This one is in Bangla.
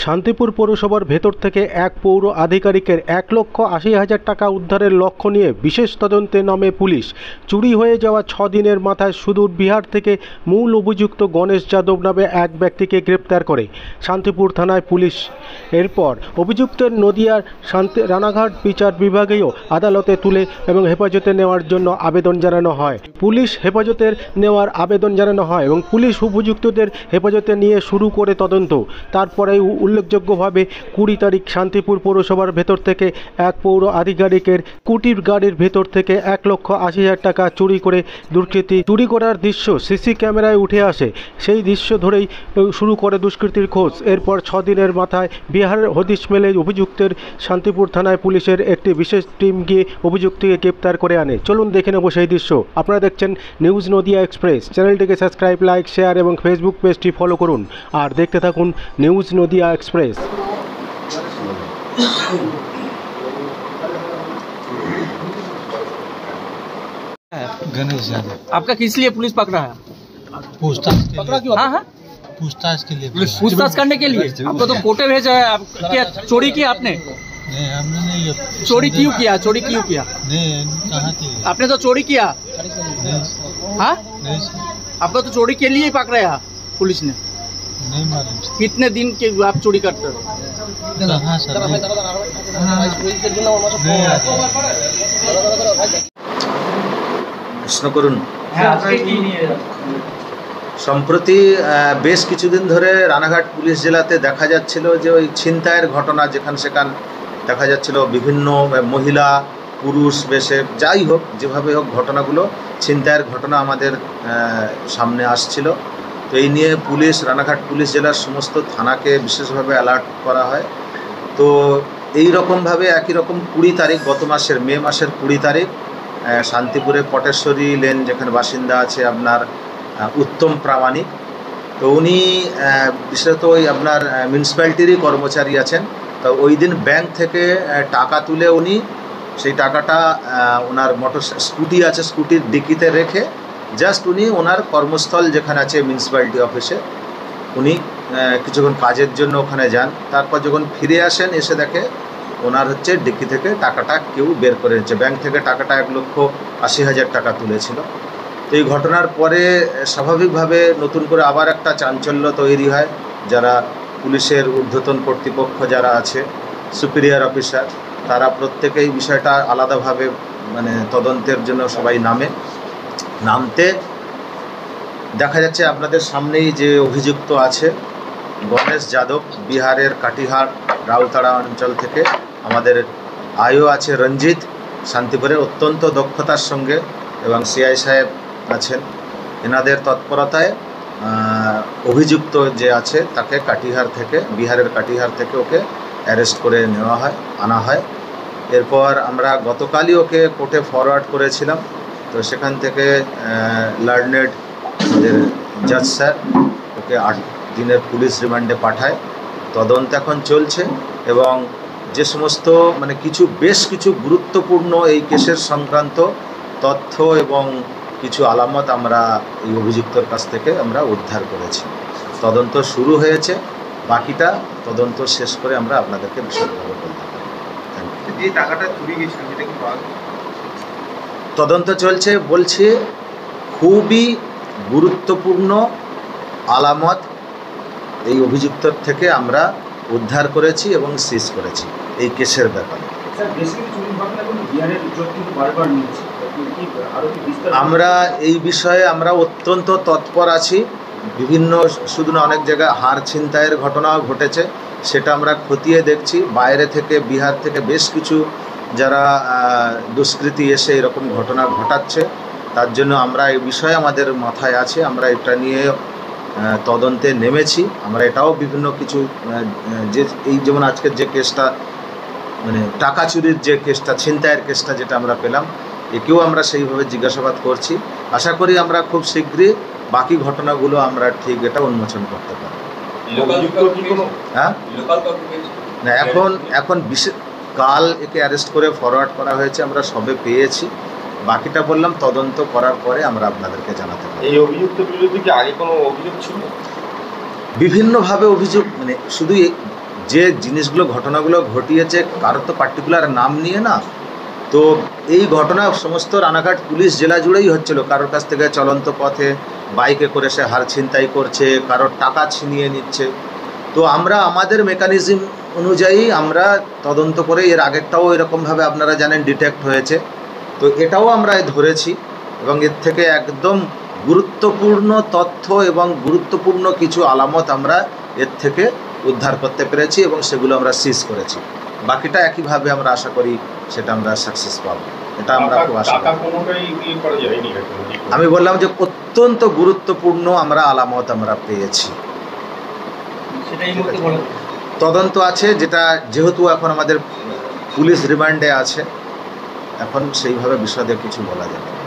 শান্তিপুর পৌরসভার ভেতর থেকে এক পৌর আধিকারিকের 1,80,000 টাকা উদ্ধারের লক্ষ্য নিয়ে বিশেষ তদন্তে নামে পুলিশ। চুরি হয়ে যাওয়া 6 দিনের মাথায় সুদূর বিহার থেকে মূল অভিযুক্ত গণেশ যাদব নামে এক ব্যক্তিকে গ্রেপ্তার করে শান্তিপুর থানায় পুলিশ। এরপর অভিযুক্তের নদিয়ার রানাঘাট বিচার বিভাগীয় আদালতে তুলে এবং হেফাজতে নেওয়ার জন্য আবেদন জানানো হয়। পুলিশ হেফাজতের নেওয়ার আবেদন জানানো হয় এবং পুলিশ অভিযুক্তদের হেফাজতে নিয়ে শুরু করে তদন্ত। তারপরে উল্লেখযোগ্যভাবে 20 তারিখ শান্তিপুর পৌরসভার ভেতর থেকে এক পৌর আধিকারিকের স্কুটির গাড়ির ভেতর থেকে 1,80,000 টাকা চুরি করার দৃশ্য সিসি ক্যামেরায় উঠে আসে। সেই দৃশ্য ধরেই শুরু করে দুষ্কৃতীর খোঁজ। এরপর 6 দিনের মাথায় বিহারের হদিশ মেলে অভিযুক্তের শান্তিপুর থানায় পুলিশের একটি বিশেষ টিম গিয়ে অভিযুক্তকে গ্রেপ্তার করে আনে। চলুন দেখে নেব সেই দৃশ্য। আপনারা দেখছেন নিউজ নদিয়া এক্সপ্রেস। চ্যানেলটিকে সাবস্ক্রাইব, লাইক, শেয়ার এবং ফেসবুক পেজটি ফলো করুন আর দেখতে থাকুন নিউজ नदिया एक्सप्रेस। गणेश यादव। आपका किस लिए पुलिस पकड़ा है? पूछताछ पकड़ा क्यों? हाँ पूछताछ के लिए। पूछताछ करने के लिए आपको तो कोर्टे भेजा है। आप क्या चोरी किया आपने? नहीं, हमने नहीं। चोरी क्यों किया? चोरी क्यों किया? नहीं, कहाँ की? आपने तो चोरी किया। हाँ, आपको तो चोरी के लिए ही पकड़ा है पुलिस ने। नहीं मालूम। कितने दिन के आप चोरी करते हो? कहाँ सर? প্রশ্ন করুন। সম্প্রতি বেশ কিছুদিন ধরে রানাঘাট পুলিশ জেলাতে দেখা যাচ্ছিল যে ওই ছিনতাইয়ের ঘটনা যেখানে সেখানে দেখা যাচ্ছিল বিভিন্ন মহিলা পুরুষ বেশে যাই হোক যেভাবে হোক ঘটনাগুলো ছিনতাইয়ের ঘটনা আমাদের সামনে আসছিল। তো এই নিয়ে পুলিশ রানাঘাট পুলিশ জেলার সমস্ত থানাকে বিশেষভাবে অ্যালার্ট করা হয়। তো এই রকমভাবে একই রকম 20 তারিখ গত মাসের মে মাসের 20 তারিখ শান্তিপুরে পটেশ্বরী লেন যেখানে বাসিন্দা আছে আপনার উত্তম প্রামাণিক। তো উনি বিশেষত ওই আপনার মিউনিসিপ্যালিটিরই কর্মচারী আছেন। তো ওই দিন ব্যাংক থেকে টাকা তুলে উনি সেই টাকাটা ওনার স্কুটি আছে স্কুটির ডিকিতে রেখে জাস্ট উনি ওনার কর্মস্থল যেখানে আছে মিউনিসিপ্যালিটি অফিসে উনি কিছুক্ষণ কাজের জন্য ওখানে যান। তারপর যখন ফিরে আসেন এসে দেখে ওনার ডিকি থেকে টাকাটা কেউ বের করে নিচ্ছে। ব্যাংক থেকে টাকাটা 1,80,000 টাকা তুলেছিল। তো এই ঘটনার পরে স্বাভাবিকভাবে নতুন করে আবার একটা চাঞ্চল্য তৈরি হয়। যারা পুলিশের ঊর্ধ্বতন কর্তৃপক্ষ যারা আছে সুপিরিয়র অফিসার তারা প্রত্যেকেই বিষয়টা আলাদাভাবে তদন্তের জন্য সবাই নামতে দেখা যাচ্ছে আপনাদের সামনেই যে অভিযুক্ত আছে গণেশ যাদব বিহারের কাটিহার রাউতাড়া অঞ্চল থেকে। আমাদের আয়ও আছে রঞ্জিত শান্তিপুরের অত্যন্ত দক্ষতার সঙ্গে এবং সিআই সাহেব আছেন। এনাদের তৎপরতায় অভিযুক্ত যে আছে তাকে বিহারের কাটিহার থেকে ওকে অ্যারেস্ট করে আনা হয়। এরপর আমরা গতকালই ওকে কোর্টে ফরওয়ার্ড করেছিলাম। তো সেখান থেকে লার্নেড আমাদের জাজ স্যার ওকে 8 দিনের পুলিশ রিমান্ডে পাঠায়। তদন্ত এখন চলছে এবং যে সমস্ত বেশ কিছু গুরুত্বপূর্ণ এই কেসের সংক্রান্ত তথ্য এবং কিছু আলামত আমরা এই অভিযুক্তর কাছ থেকে আমরা উদ্ধার করেছি। তদন্ত শুরু হয়েছে, বাকিটা তদন্ত শেষ করে আমরা আপনাদেরকে বিশদভাবে বলতে পারি। যে টাকাটা চুরি গেছিল সেটা কি তদন্ত চলছে। বলছি খুবই গুরুত্বপূর্ণ আলামত এই অভিযুক্তর থেকে আমরা উদ্ধার করেছি এবং সিজ করেছি এই কেসের ব্যাপারে। আমরা এই বিষয়ে আমরা অত্যন্ত তৎপর আছি। বিভিন্ন শুধু না অনেক জায়গায় হার ছিনতাইয়ের ঘটনাও ঘটেছে, সেটা আমরা খতিয়ে দেখছি। বাইরে থেকে বিহার থেকে বেশ কিছু যারা দুষ্কৃতী এসে এরকম ঘটনা ঘটাচ্ছে, তার জন্য আমরা এই বিষয়ে আমাদের মাথায় আছে। আমরা এটা নিয়ে তদন্তে নেমেছি। আমরা এটাও বিভিন্ন কিছু যেমন আজকের যে কেসটা টাকা চুরির যে কেসটা ছিনতাইয়ের কেসটা যেটা আমরা পেলাম, একেও আমরা সেইভাবে জিজ্ঞাসাবাদ করছি। আশা করি আমরা খুব শীঘ্রই বাকি ঘটনাগুলো আমরা ঠিক এটা উন্মোচন করতে পারি। হ্যাঁ না, এখন কাল একে অ্যারেস্ট করে ফরওয়ার্ড করা হয়েছে, আমরা সবে পেয়েছি। বাকিটা বললাম তদন্ত করার পরে আমরা আপনাদেরকে জানাতে পারি। এই অভিযুক্তের বিরুদ্ধে কি আগে কোনো অভিযোগ ছিল? বিভিন্নভাবে অভিযোগ শুধু যে জিনিসগুলো ঘটনাগুলো ঘটিয়েছে কারোর তো পার্টিকুলার নাম নিয়ে না, তো এই ঘটনা সমস্ত রানাঘাট পুলিশ জেলা জুড়েই হচ্ছিল। কারোর কাছ থেকে চলন্ত পথে বাইকে করে সে হার ছিনতাই করছে, কারোর টাকা ছিনিয়ে নিচ্ছে। তো আমরা আমাদের মেকানিজম অনুযায়ী আমরা তদন্ত করে, এর আগেরটাও এরকমভাবে আপনারা জানেন ডিটেক্ট হয়েছে, তো এটাও আমরা ধরেছি এবং এর থেকে একদম গুরুত্বপূর্ণ তথ্য এবং গুরুত্বপূর্ণ কিছু আলামত আমরা এর থেকে উদ্ধার করতে পেরেছি এবং সেগুলো আমরা সিজ করেছি। বাকিটা একইভাবে আমরা আশা করি সেটা আমরা সাকসেস পাবো, এটা আমরা খুব আশা করি। আমি বললাম যে অত্যন্ত গুরুত্বপূর্ণ আমরা আলামত আমরা পেয়েছি। তদন্ত আছে, যেটা যেহেতু এখন আমাদের পুলিশ রিমান্ডে আছে, এখন সেইভাবে বিশদে কিছু বলা যাবে না।